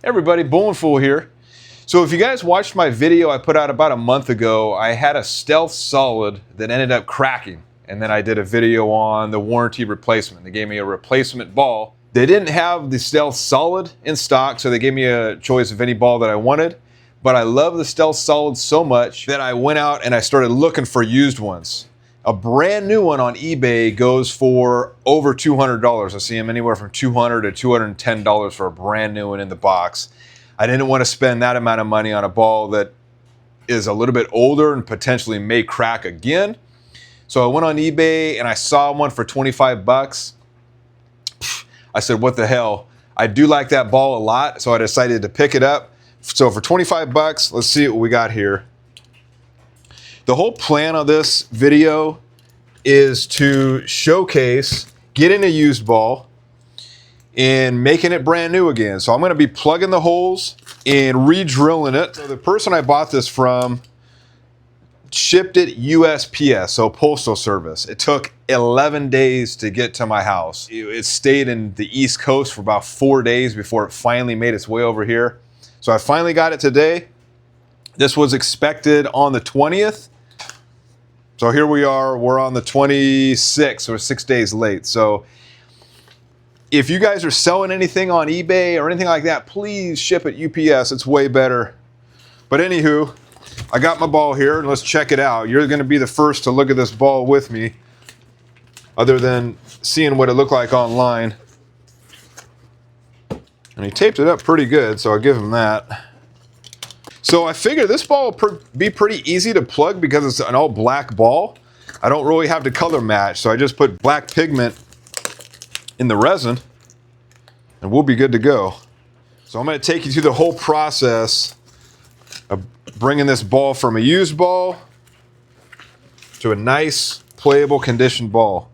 Everybody, Bowling Fool here. So if you guys watched my video I put out about a month ago, I had a Stealth Solid that ended up cracking. And then I did a video on the warranty replacement. They gave me a replacement ball. They didn't have the Stealth Solid in stock, so they gave me a choice of any ball that I wanted. But I love the Stealth Solid so much that I went out and I started looking for used ones. A brand new one on eBay goes for over $200. I see them anywhere from $200 to $210 for a brand new one in the box. I didn't want to spend that amount of money on a ball that is a little bit older and potentially may crack again. So I went on eBay and I saw one for 25 bucks. I said, what the hell? I do like that ball a lot, so I decided to pick it up. So for 25 bucks, let's see what we got here. The whole plan of this video is to showcase getting a used ball and making it brand new again. So I'm going to be plugging the holes and re-drilling it. So the person I bought this from shipped it USPS, so Postal Service. It took 11 days to get to my house. It stayed in the East Coast for about 4 days before it finally made its way over here. So I finally got it today. This was expected on the 20th. So here we are, we're on the 26th, so we're 6 days late. So if you guys are selling anything on eBay or anything like that, please ship it UPS, it's way better. But anywho, I got my ball here and let's check it out. You're gonna be the first to look at this ball with me, other than seeing what it looked like online. And he taped it up pretty good, so I'll give him that. So I figure this ball will be pretty easy to plug because it's an all black ball. I don't really have to color match, so I just put black pigment in the resin and we'll be good to go. So I'm going to take you through the whole process of bringing this ball from a used ball to a nice playable condition ball.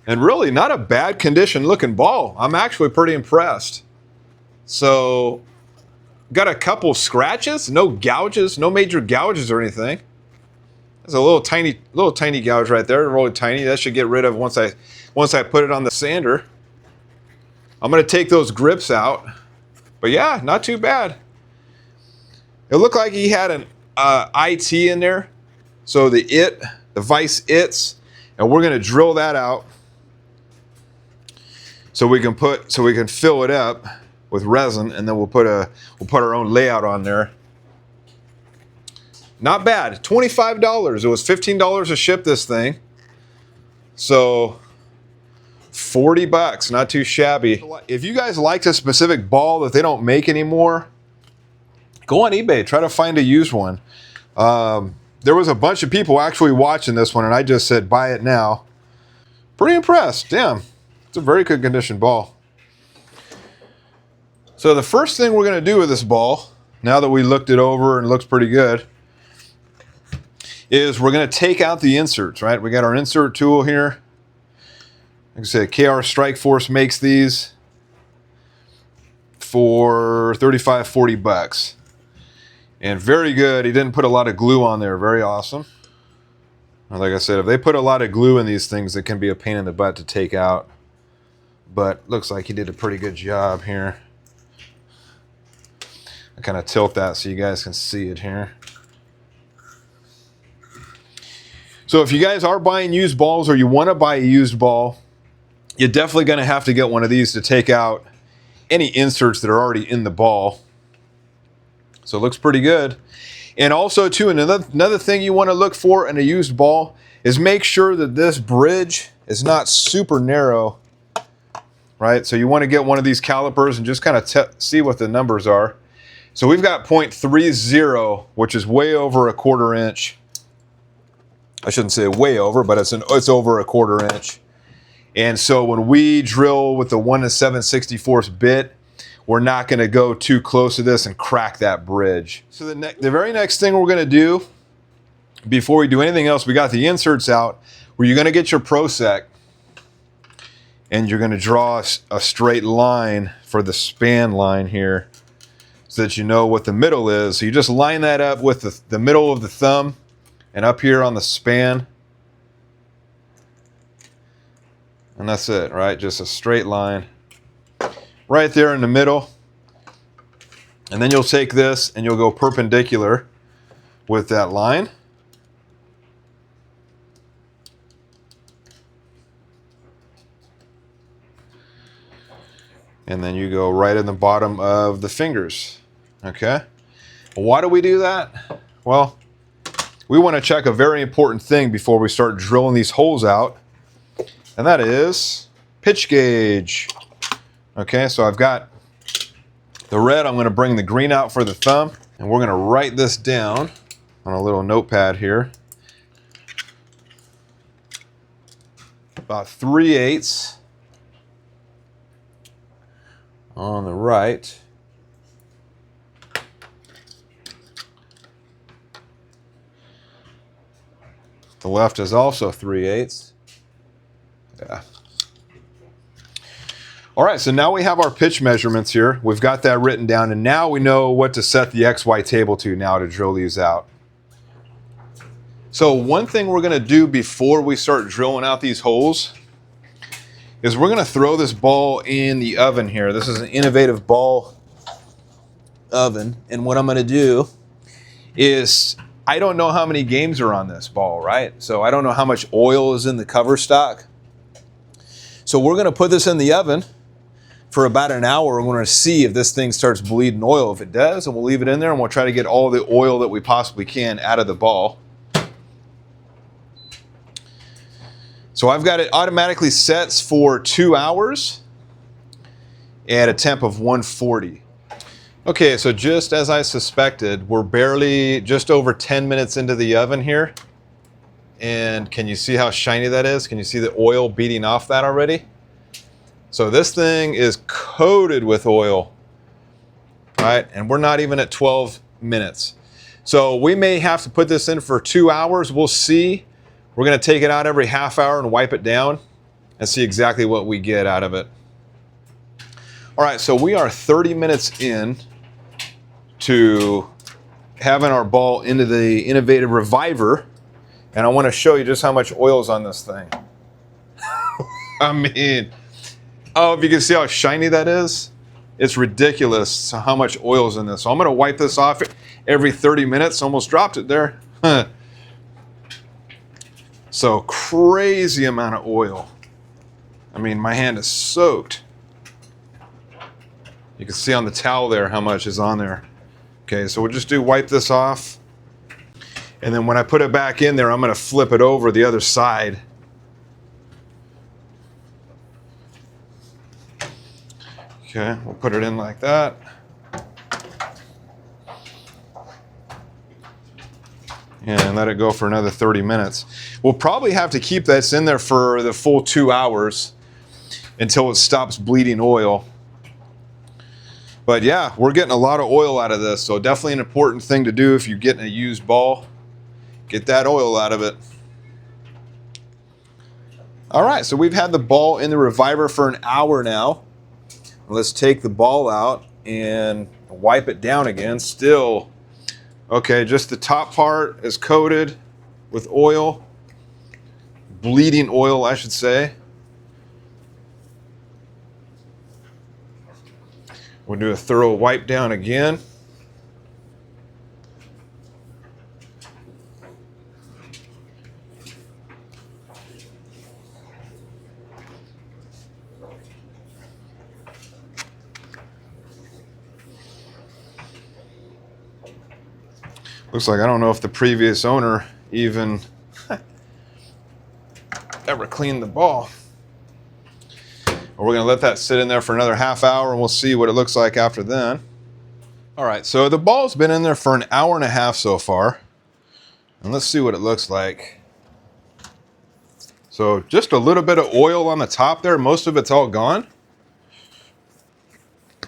And really not a bad condition looking ball. I'm actually pretty impressed. So got a couple scratches, no gouges, no major gouges or anything. There's a little tiny gouge right there, really tiny. That should get rid of once I put it on the sander. I'm gonna take those grips out, but yeah, not too bad. It looked like he had an IT in there, so the vice its, and we're gonna drill that out so we can fill it up with resin, and then we'll put our own layout on there. Not bad, $25. It was $15 to ship this thing. So 40 bucks, not too shabby. If you guys liked a specific ball that they don't make anymore, go on eBay, try to find a used one. There was a bunch of people actually watching this one and I just said, buy it now. Pretty impressed, damn. It's a very good condition ball. So the first thing we're gonna do with this ball, now that we looked it over and it looks pretty good, is we're gonna take out the inserts, right? We got our insert tool here. Like I said, KR Strike Force makes these for 35, 40 bucks. And very good, he didn't put a lot of glue on there, very awesome. And like I said, if they put a lot of glue in these things, it can be a pain in the butt to take out. But looks like he did a pretty good job here. I kind of tilt that so you guys can see it here. So if you guys are buying used balls or you want to buy a used ball, you're definitely going to have to get one of these to take out any inserts that are already in the ball. So it looks pretty good. And also too, another thing you want to look for in a used ball is make sure that this bridge is not super narrow, right? So you want to get one of these calipers and just kind of see what the numbers are. So we've got 0.30, which is way over a 1/4 inch. I shouldn't say way over, but it's over a 1/4 inch. And so when we drill with the 1 7/64 bit, we're not going to go too close to this and crack that bridge. So the very next thing we're going to do, before we do anything else, we got the inserts out, where you're going to get your Prosec, and you're going to draw a straight line for the span line here, so that you know what the middle is. So you just line that up with the middle of the thumb and up here on the span. And that's it, right? Just a straight line. right there in the middle. And then you'll take this and you'll go perpendicular with that line. And then you go right in the bottom of the fingers. Okay. Why do we do that? Well, we want to check a very important thing before we start drilling these holes out, and that is pitch gauge. Okay, so I've got the red. I'm going to bring the green out for the thumb, and we're going to write this down on a little notepad here. About 3/8 on the right. The left is also 3/8. Yeah. All right, so now we have our pitch measurements here. We've got that written down, and now we know what to set the XY table to now to drill these out. So one thing we're going to do before we start drilling out these holes is we're going to throw this ball in the oven here. This is an innovative ball oven, and what I'm going to do is, I don't know how many games are on this ball, right? So I don't know how much oil is in the cover stock. So we're going to put this in the oven for about an hour. We're going to see if this thing starts bleeding oil. If it does, and we'll leave it in there, and we'll try to get all the oil that we possibly can out of the ball. So I've got it automatically sets for 2 hours at a temp of 140. Okay, so just as I suspected, we're barely just over 10 minutes into the oven here. And can you see how shiny that is? Can you see the oil beating off that already? So this thing is coated with oil, right? And we're not even at 12 minutes. So we may have to put this in for 2 hours. We'll see. We're going to take it out every half hour and wipe it down and see exactly what we get out of it. All right, so we are 30 minutes in to having our ball into the innovative reviver, and I want to show you just how much oil is on this thing. I mean, oh, if you can see how shiny that is, it's ridiculous how much oil is in this. So I'm going to wipe this off every 30 minutes. Almost dropped it there. So crazy amount of oil. I mean, my hand is soaked. You can see on the towel there how much is on there. Okay, so we'll just wipe this off. And then when I put it back in there, I'm going to flip it over the other side. Okay, we'll put it in like that. And let it go for another 30 minutes. We'll probably have to keep this in there for the full 2 hours until it stops bleeding oil. But yeah, we're getting a lot of oil out of this, so definitely an important thing to do if you're getting a used ball. Get that oil out of it. All right, so we've had the ball in the reviver for an hour now. Let's take the ball out and wipe it down again. Still, okay, just the top part is coated with oil. Bleeding oil, I should say. We'll do a thorough wipe down again. Looks like I don't know if the previous owner even ever cleaned the ball. We're going to let that sit in there for another half hour, and we'll see what it looks like after then. All right, so the ball's been in there for an hour and a half so far. And let's see what it looks like. So just a little bit of oil on the top there. Most of it's all gone. A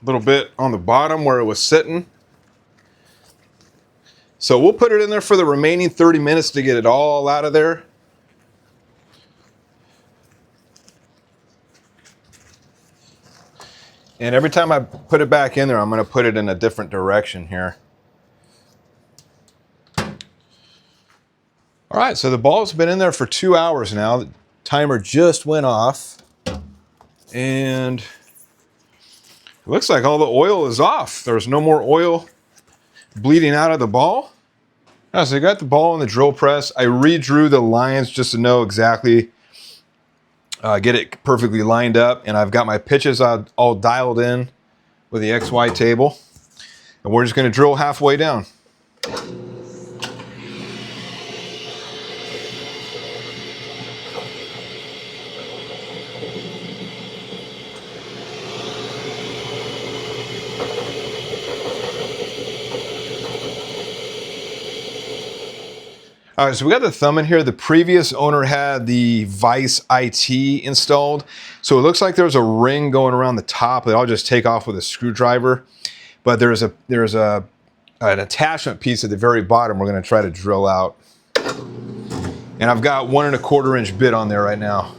little bit on the bottom where it was sitting. So we'll put it in there for the remaining 30 minutes to get it all out of there. And every time I put it back in there, I'm going to put it in a different direction here. All right, so the ball's been in there for 2 hours now. The timer just went off. And it looks like all the oil is off. There's no more oil bleeding out of the ball. So I got the ball in the drill press. I redrew the lines just to know exactly, get it perfectly lined up. And I've got my pitches all dialed in with the XY table. And we're just going to drill halfway down. All right, so we got the thumb in here. The previous owner had the Vice IT installed. So it looks like there's a ring going around the top that I'll just take off with a screwdriver. But there's an attachment piece at the very bottom we're going to try to drill out. And I've got 1 1/4 inch bit on there right now.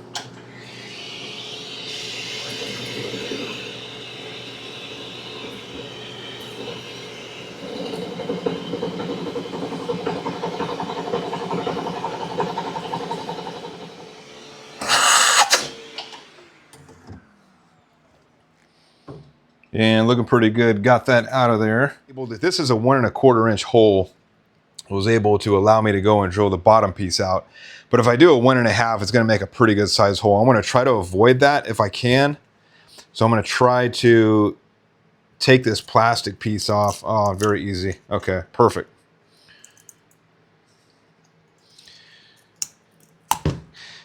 And looking pretty good. Got that out of there. This is a 1 1/4 inch hole. It was able to allow me to go and drill the bottom piece out. But if I do a 1 1/2, it's going to make a pretty good size hole. I'm going to try to avoid that if I can. So I'm going to try to take this plastic piece off. Oh, very easy. Okay, perfect.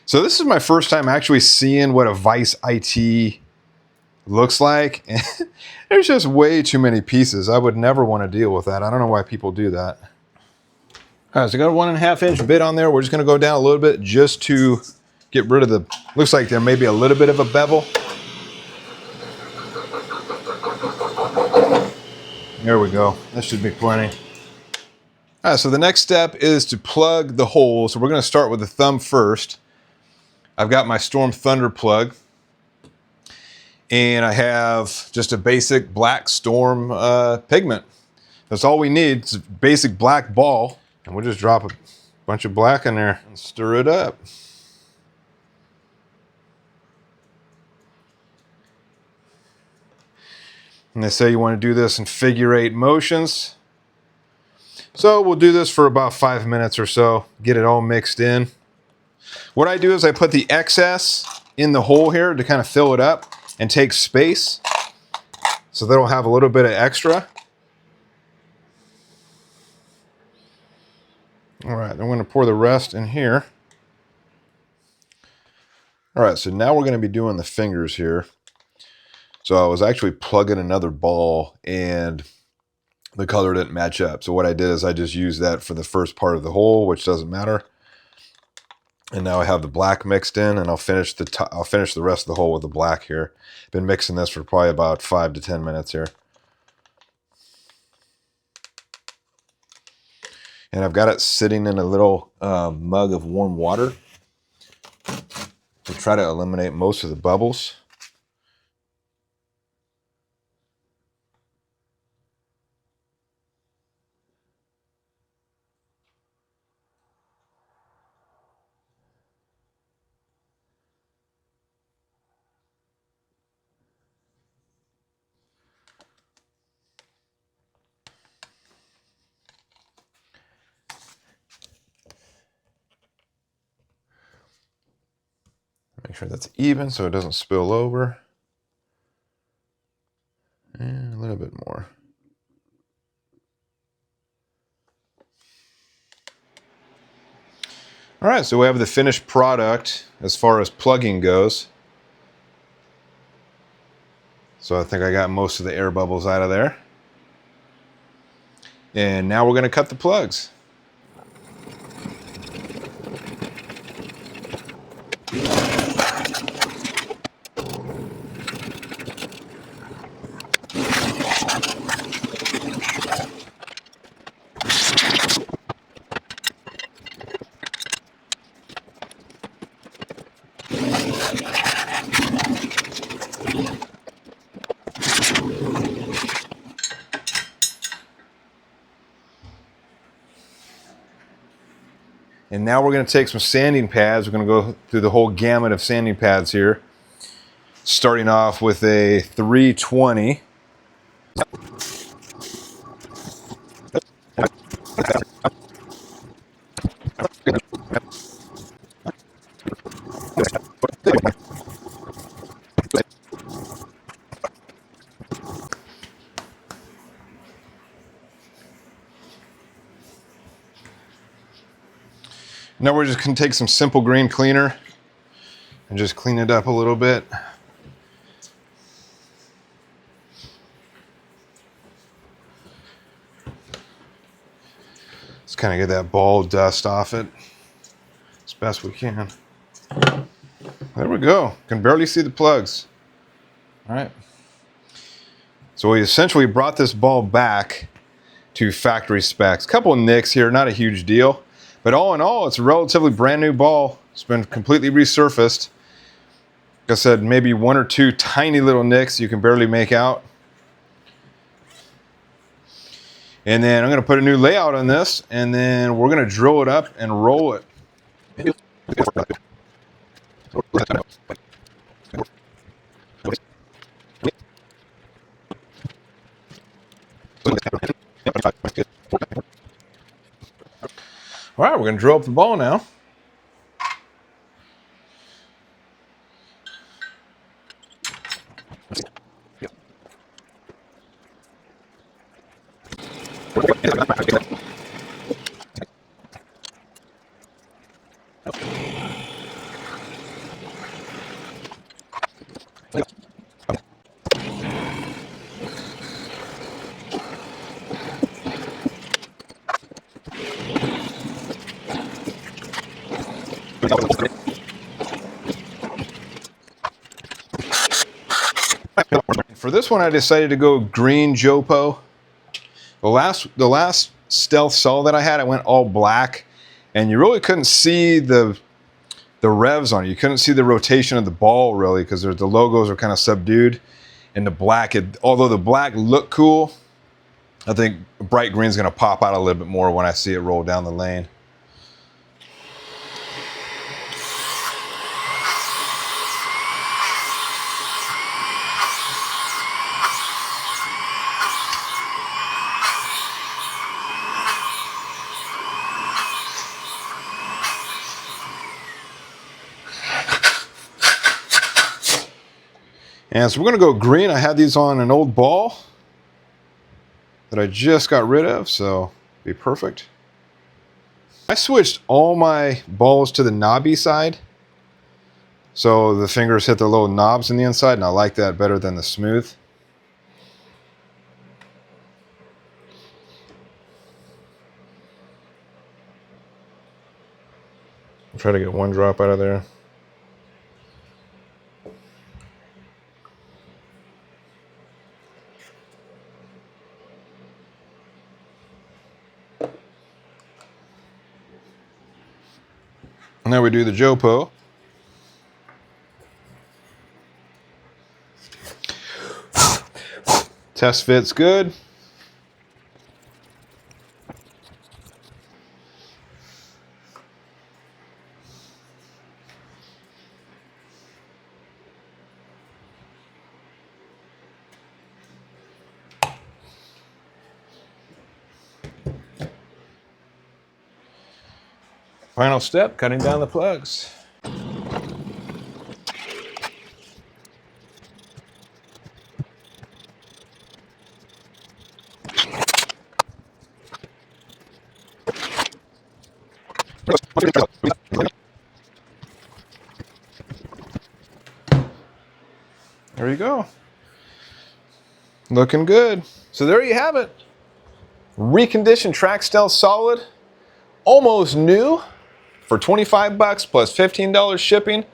So this is my first time actually seeing what a Vice IT looks like. There's just way too many pieces. I would never want to deal with that. I don't know why people do that. All right, so I got a 1 1/2 inch bit on there. We're just going to go down a little bit just to get rid of the, looks like there may be a little bit of a bevel. There we go. That should be plenty. All right, so the next step is to plug the hole. So we're going to start with the thumb first. I've got my Storm Thunder plug. And I have just a basic black Storm pigment. That's all we need. It's a basic black ball. And we'll just drop a bunch of black in there and stir it up. And they say you want to do this in figure 8 motions. So we'll do this for about 5 minutes or so. Get it all mixed in. What I do is I put the excess in the hole here to kind of fill it up and take space, so that'll have a little bit of extra. All right, I'm going to pour the rest in here. All right, so now we're going to be doing the fingers here. So I was actually plugging another ball and the color didn't match up. So what I did is I just used that for the first part of the hole, which doesn't matter. And now I have the black mixed in, and I'll finish the rest of the hole with the black here. Been mixing this for probably about 5 to 10 minutes here. And I've got it sitting in a little mug of warm water to try to eliminate most of the bubbles. Make sure that's even so it doesn't spill over. And a little bit more. All right, so we have the finished product as far as plugging goes. So I think I got most of the air bubbles out of there. And now we're going to cut the plugs. And now we're going to take some sanding pads. We're going to go through the whole gamut of sanding pads here. Starting off with a 320. Now we're just going to take some simple green cleaner and just clean it up a little bit. Let's kind of get that ball dust off it as best we can. There we go. Can barely see the plugs. All right. So we essentially brought this ball back to factory specs. A couple of nicks here, not a huge deal. But all in all, it's a relatively brand new ball. It's been completely resurfaced. Like I said, maybe one or two tiny little nicks you can barely make out. And then I'm going to put a new layout on this, and then we're going to drill it up and roll it. All right, we're going to drill up the ball now. For this one, I decided to go green Jopo. The last stealth saw that I had, I went all black, and you really couldn't see the revs on it. You couldn't see the rotation of the ball really, because the logos are kind of subdued. And the black, although the black looked cool, I think bright green is going to pop out a little bit more when I see it roll down the lane. And so we're going to go green. I had these on an old ball that I just got rid of, so be perfect. I switched all my balls to the knobby side, so the fingers hit the little knobs in the inside, and I like that better than the smooth. I'll try to get one drop out of there. Now we do the Jopo. Test fits good. Final step, cutting down the plugs. There you go. Looking good. So there you have it. Reconditioned track stealth solid, almost new, for 25 bucks plus $15 shipping.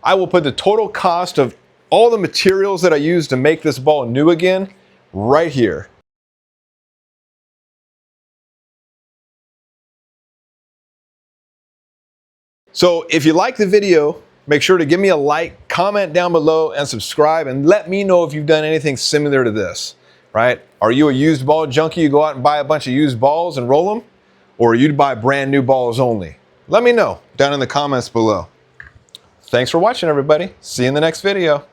I will put the total cost of all the materials that I used to make this ball new again right here. So if you like the video, make sure to give me a like, comment down below, and subscribe, and let me know if you've done anything similar to this, right? Are you a used ball junkie? You go out and buy a bunch of used balls and roll them? Or you'd buy brand new balls only? Let me know down in the comments below. Thanks for watching, everybody. See you in the next video.